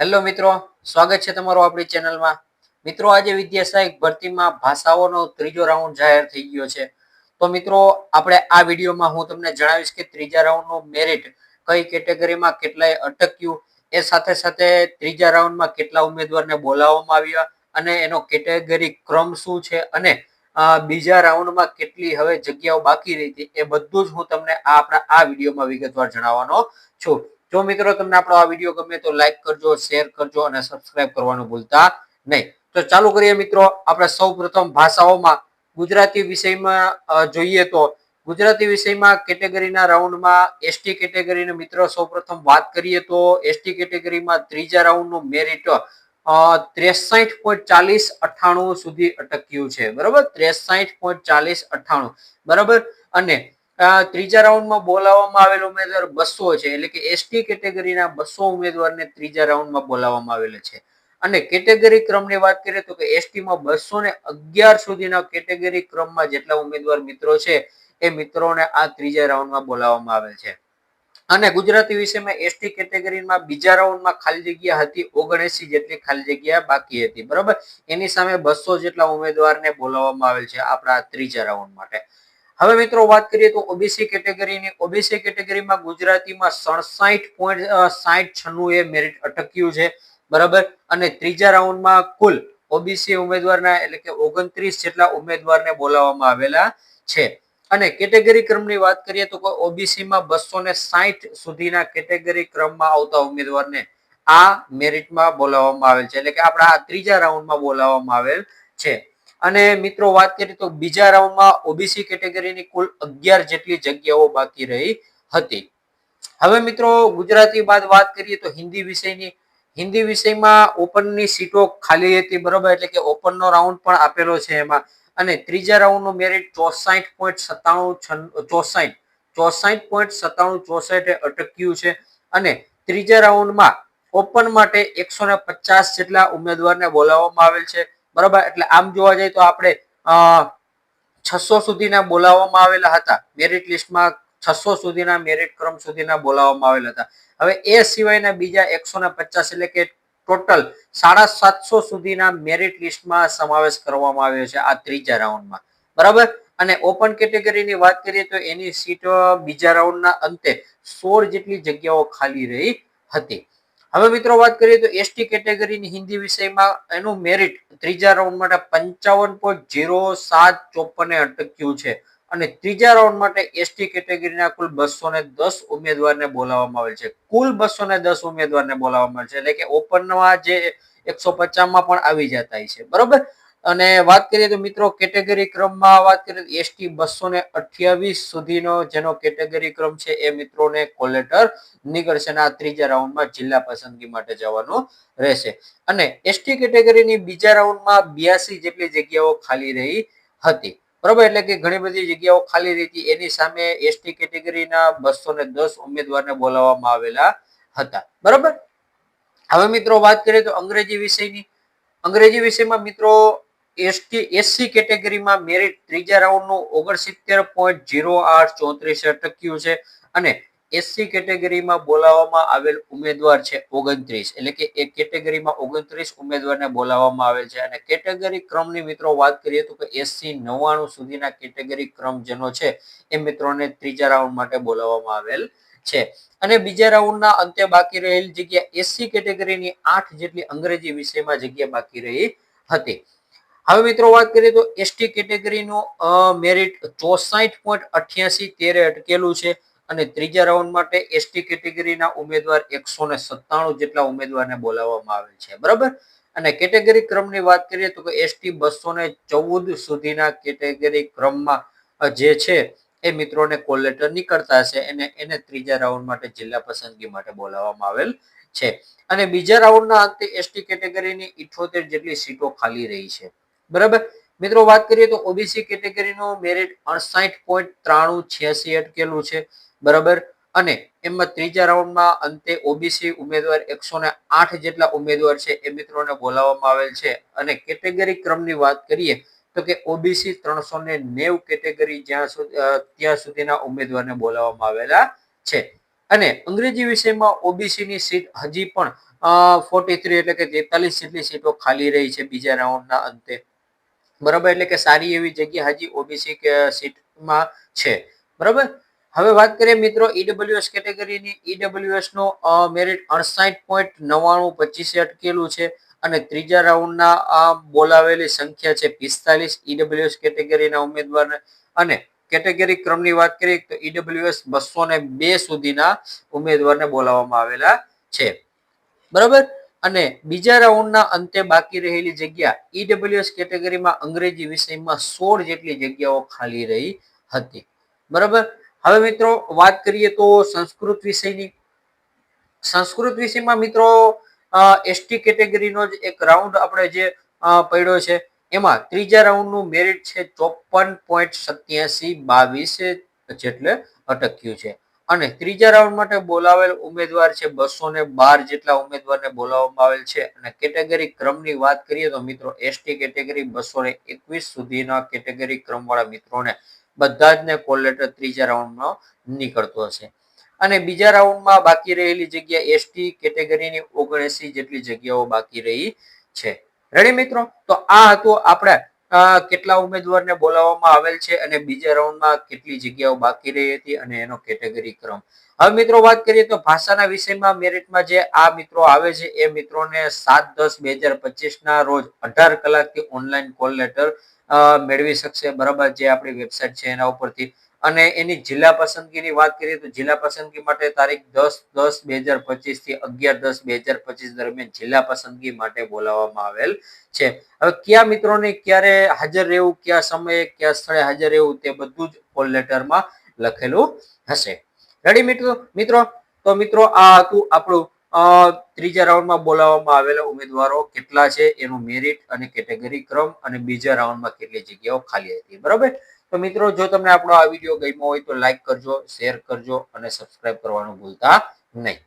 Hello મિત્રો, સ્વાગત છે તમારું આપણી ચેનલમાં. મિત્રો, આજે વિદ્યા સહાયક ભરતીમાં ભાષાઓનો ત્રીજો રાઉન્ડ જાહેર થઈ ગયો છે. તો મિત્રો, આપણે આ વિડીયોમાં હું તમને જણાવીશ કે ત્રીજા રાઉન્ડનું મેરિટ કઈ કેટેગરીમાં કેટલાય અટક્યું, એ સાથે સાથે ત્રીજા રાઉન્ડમાં કેટલા ઉમેદવારને બોલાવવામાં આવ્યા અને એનો કેટેગરી ક્રમ શું છે અને બીજા રાઉન્ડમાં કેટલી હવે જગ્યાઓ બાકી રહી હતી, એ બધું જ હું તમને આપણા આ વિડીયોમાં વિગતવાર જણાવવાનો છું. જો મિત્રો તમને આપણો આ વિડીયો ગમે તો લાઈક કરજો, શેર કરજો અને સબસ્ક્રાઇબ કરવાનું ભૂલતા નહીં. તો ચાલુ કરીએ મિત્રો. આપણે સૌ પ્રથમ ભાષાઓમાં ગુજરાતી વિષયમાં જોઈએ તો ગુજરાતી વિષયમાં કેટેગરીના રાઉન્ડમાં એસટી કેટેગરીના મિત્રો સૌ પ્રથમ વાત કરીએ તો એસટી કેટેગરીમાં ત્રીજા રાઉન્ડનું મેરિટ 63.4098 સુધી અટક્યું છે. બરાબર, 63.4098. બરાબર. અને ત્રીજા રાઉન્ડમાં બોલાવવામાં આવેલ ઉમેદવાર 200 છે, એટલે કે એસટી કેટેગરીના 200 ઉમેદવારને ત્રીજા રાઉન્ડમાં બોલાવવામાં આવેલા છે. અને કેટેગરી ક્રમની વાત કરીએ તો કે એસટીમાં 211 સુધીના કેટેગરી ક્રમમાં જેટલા ઉમેદવાર મિત્રો છે એ મિત્રોને આ ત્રીજા રાઉન્ડમાં બોલાવવામાં આવેલ છે. અને ગુજરાતી વિષયમાં એસટી કેટેગરીમાં બીજા રાઉન્ડમાં ખાલી જગ્યા હતી 79 જેટલી ખાલી જગ્યા બાકી હતી. બરાબર, એની સામે 200 જેટલા ઉમેદવારને બોલાવવામાં આવેલ છે આપણા ત્રીજા રાઉન્ડ માટે. હવે મિત્રો વાત કરીએ તો ઓબીસી કેટેગરીની. ઓબીસી કેટેગરીમાં ગુજરાતીમાં 67.6096 એ મેરિટ અટક્યું છે. બરાબર. અને ત્રીજા રાઉન્ડમાં કુલ ઓબીસી ઉમેદવારના એટલે કે 29 જેટલા ઉમેદવારને બોલાવવામાં આવેલા છે. અને કેટેગરી ક્રમની વાત કરીએ તો ઓબીસીમાં 260 સુધીના કેટેગરી ક્રમમાં આવતા ઉમેદવારને આ મેરિટમાં બોલાવવામાં આવેલ છે, એટલે કે આપણા આ ત્રીજા રાઉન્ડમાં બોલાવવામાં આવેલ છે. અને મિત્રો વાત કરીએ તો બીજા રાઉન્ડમાં ઓબીસી કેટેગરીની કુલ 11 જેટલી જગ્યાઓ બાકી રહી હતી. હવે મિત્રો ગુજરાતી બાદ વાત કરીએ તો હિન્દી વિષયની. હિન્દી વિષયમાં ઓપનની સીટો ખાલી હતી. બરોબર, એટલે કે ઓપનનો રાઉન્ડ પણ આપેલો છે એમાં. અને ત્રીજા રાઉન્ડનું મેરિટ 64.97 અટક્યું છે. અને ત્રીજા રાઉન્ડમાં ઓપન માટે 150 જેટલા ઉમેદવારને બોલાવવામાં આવેલ છે. બરાબર, એટલે આમ જોવા જઈએ તો આપણે 600 સુધીના બોલાવવામાં આવેલા હતા મેરિટ લિસ્ટમાં. 600 સુધીના મેરિટ ક્રમ સુધીના બોલાવવામાં આવેલા હતા. હવે એ સિવાયના બીજા 150 એટલે કે ટોટલ 750 સુધીના મેરિટ લિસ્ટમાં સમાવેશ કરવામાં આવ્યો છે આ ત્રીજા રાઉન્ડમાં. બરાબર. અને ઓપન કેટેગરીની વાત કરીએ તો એની સીટ બીજા રાઉન્ડના અંતે 16 જેટલી જગ્યાઓ ખાલી રહી હતી. હવે મિત્રો વાત કરીએ તો એસટી કેટેગરીની હિન્દી વિષયમાં એનું મેરિટ ત્રીજા રાઉન્ડ માટે 55.0754 અટક્યું છે. અને ત્રીજા રાઉન્ડ માટે એસટી કેટેગરીના કુલ 210 ઉમેદવારને બોલાવવામાં આવેલ છે. કુલ 210 ઉમેદવારને બોલાવવામાં આવેલ છે, એટલે કે ઓપનમાં જે 150 પણ આવી જતા છે. બરોબર. અને વાત કરીએ તો મિત્રો કેટેગરી ક્રમમાં વાત કરીએ તો એસટી 228 સુધીનો જેનો કેટેગરી ક્રમ છે એ મિત્રોને કોલ લેટર નીકળશે અને આ ત્રીજા રાઉન્ડમાં જિલ્લા પસંદગી માટે જવાનું રહેશે. અને એસટી કેટેગરીની બીજા રાઉન્ડમાં 82 જેટલી જગ્યાઓ ખાલી રહી હતી. બરોબર, એટલે કે ઘણી બધી જગ્યાઓ ખાલી રહી હતી. એની સામે એસટી કેટેગરીના 210 ઉમેદવારને બોલાવવામાં આવેલા હતા. બરોબર. હવે મિત્રો વાત કરીએ તો અંગ્રેજી વિષયની. અંગ્રેજી વિષયમાં મિત્રો એસસી કેટેગરીમાં મેરિટ ત્રીજા રાઉન્ડનું 69.0834 અટક્યું છે. અને એસસી કેટેગરીમાં બોલાવવામાં આવેલ ઉમેદવાર છે 29, એટલે કે એક કેટેગરીમાં 29 ઉમેદવારને બોલાવવામાં આવેલ છે. અને કેટેગરી ક્રમની મિત્રો વાત કરીએ તો 80-99 સુધીના કેટેગરી ક્રમ જેનો છે એ મિત્રોને ત્રીજા રાઉન્ડ માટે બોલાવવામાં આવેલ છે. અને બીજા રાઉન્ડના અંતે બાકી રહેલી જગ્યા એસસી કેટેગરીની 8 જેટલી અંગ્રેજી વિષયમાં જગ્યા બાકી રહી હતી. હવે મિત્રો વાત કરીએ તો એસટી કેટેગરીનું મેરિટ 64.8813 અટકેલું છે. અને ત્રીજા રાઉન્ડ માટે એસટી કેટેગરીના ઉમેદવાર 197 જેટલા ઉમેદવારને બોલાવવામાં આવેલ છે. બરાબર. અને કેટેગરી ક્રમની વાત કરીએ તો એસટી 214 સુધીના કેટેગરી ક્રમમાં જે છે એ મિત્રોને કોલ લેટર નીકળતા હશે એને ત્રીજા રાઉન્ડ માટે જિલ્લા પસંદગી માટે બોલાવવામાં આવેલ છે. અને બીજા રાઉન્ડના અંતે એસટી કેટેગરીની 78 જેટલી સીટો ખાલી રહી છે. બરાબર. મિત્રો વાત કરીએ તો ઓબીસી કેટેગરીનું મેરિટ 68.9386 અટકેલું છે. બરાબર. અને એમાં ત્રીજા રાઉન્ડમાં અંતે ઓબીસી ઉમેદવાર 108 જેટલા ઉમેદવાર છે એ મિત્રોને બોલાવવામાં આવેલ છે. અને કેટેગરી ક્રમની વાત કરીએ તો કે ઓબીસી 390 કેટેગરી ત્યાં સુધીના ઉમેદવારને બોલાવવામાં આવેલા છે. અને અંગ્રેજી વિષયમાં ઓબીસી ની સીટ હજી પણ 43 એટલે કે 43 જેટલી સીટો ખાલી રહી છે બીજા રાઉન્ડના અંતે. બરાબર, એટલે કે સારી એવી જગ્યા હજી ઓબીસી સીટમાં છે. બરાબર, હવે વાત કરીએ મિત્રો ઈડબ્લ્યુએસ કેટેગરીની. ઈડબ્લ્યુએસ નો મેરિટ 68.9925 અટકેલું છે અને ત્રીજા રાઉન્ડના બોલાવેલી સંખ્યા છે 45 ઈડબ્લ્યુએસ કેટેગરીના ઉમેદવારને. અને કેટેગરી ક્રમની વાત કરીએ તો ઈડબ્લ્યુએસ 202 સુધીના ઉમેદવારને બોલાવવામાં આવેલા છે. બરાબર, અને બીજા રાઉન્ડના અંતે બાકી રહેલી જગ્યા ઈડબ્લ્યુએસ કેટેગરીમાં અંગ્રેજી વિષયમાં 16 જેટલી જગ્યાઓ ખાલી રહી હતી. બરાબર, હવે મિત્રો વાત કરીએ તો સંસ્કૃત વિષયની. સંસ્કૃત વિષયમાં મિત્રો એસટી કેટેગરીનો જ એક રાઉન્ડ આપણે જે પડ્યો છે એમાં ત્રીજા રાઉન્ડનું મેરિટ છે 54.8722 જેટલે અટક્યું છે. અને ત્રીજા રાઉન્ડ માટે બોલાવેલ ઉમેદવાર છે 212 જેટલા ઉમેદવારને બોલાવવામાં આવેલ છે. અને કેટેગરી ક્રમની વાત કરીએ તો મિત્રો એસટી કેટેગરી 221 સુધીના કેટેગરી ક્રમ વાળા મિત્રોને બધા જ ને કોલ લેટર ત્રીજા રાઉન્ડમાં નીકળતો હશે. અને બીજા રાઉન્ડમાં બાકી રહેલી જગ્યા એસટી કેટેગરીની 79 જેટલી જગ્યાઓ બાકી રહી છે. રેડી મિત્રો, તો આ હતું આપણે કેટલા ઉમેદવારને બોલાવવામાં આવેલ છે અને બીજા રાઉન્ડમાં કેટલી જગ્યાઓ બાકી રહી હતી અને એનો કેટેગરી ક્રમ. હવે મિત્રો વાત કરીએ તો ભાષાના વિષયમાં મેરિટમાં જે આ મિત્રો આવે છે એ મિત્રોને 7/10/2025 ના રોજ 18 કલાકથી ઓનલાઈન કોલ લેટર મેળવી શકશે. બરાબર, જે આપણી વેબસાઇટ છે એના ઉપરથી. અને એની જિલ્લા પસંદગીની વાત કરીએ તો જિલ્લા પસંદગી માટે તારીખ 10/10/2025 થી 11/10/2025 દરમિયાન જિલ્લા પસંદગી માટે બોલાવવામાં આવેલ છે. હવે કયા મિત્રોને ક્યારે હાજર રહેવું, કયા સમયે કયા સ્થળે હાજર રહેવું તે બધું જ કોલ લેટરમાં લખેલું હશે. રેડી મિત્રો, તો મિત્રો આ હતું આપણું ત્રીજા રાઉન્ડમાં બોલાવવામાં આવેલા ઉમેદવારો કેટલા છે, એનું મેરિટ અને કેટેગરી ક્રમ, અને બીજા રાઉન્ડમાં કેટલી જગ્યાઓ ખાલી હતી. બરાબર, તો મિત્રો જો તમને આપણો આ વિડીયો ગમ્યો હોય તો લાઈક કરજો, શેર કરજો અને સબસ્ક્રાઇબ કરવાનું ભૂલતા નહીં.